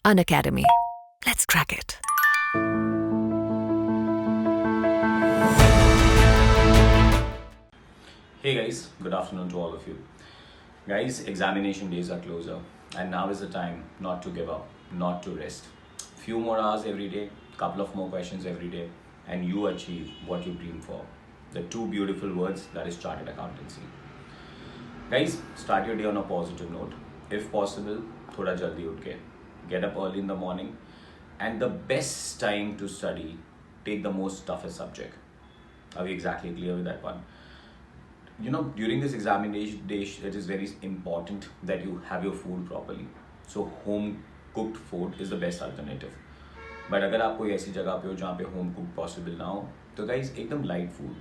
Unacademy. Let's crack it. Hey guys, good afternoon to all of you. Guys, examination days are closer, and now is the time not to give up, not to rest. Few more hours every day, couple of more questions every day, and you achieve what you dream for. The two beautiful words that is chartered accountancy. Guys, start your day on a positive note. If possible, thoda jaldi utke. Get up early in the morning, and the best time to study, take the most toughest subject. Are we exactly clear with that one? During this examination day, it is very important that you have your food properly. So home cooked food is the best alternative. But अगर आप कोई ऐसी जगह पे हो जहाँ पे home cooked possible ना हो, तो guys एकदम light food,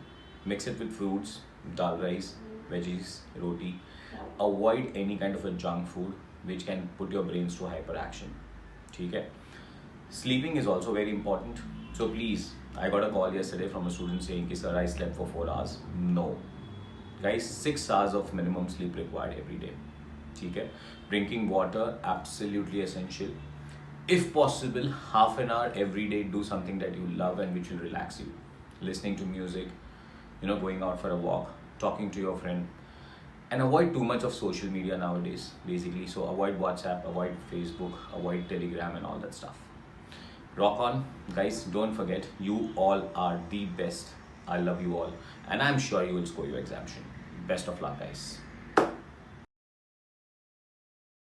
mix it with fruits, dal rice, veggies, roti. Avoid any kind of a junk food which can put your brains to hyperaction. ठीक है? Sleeping is also very important. So please, I got a call yesterday from a student saying कि sir I slept for 4 hours. No. Guys, 6 hours of minimum sleep required every day. ठीक है? Drinking water absolutely essential. If possible, half an hour every day, do something that you love and which will relax you. Listening to music, going out for a walk, talking to your friend, and avoid too much of social media nowadays, basically. So avoid WhatsApp, avoid Facebook, avoid Telegram and all that stuff. Rock on, guys. Don't forget, you all are the best. I love you all, and I'm sure you will score your exam. Best of luck, guys.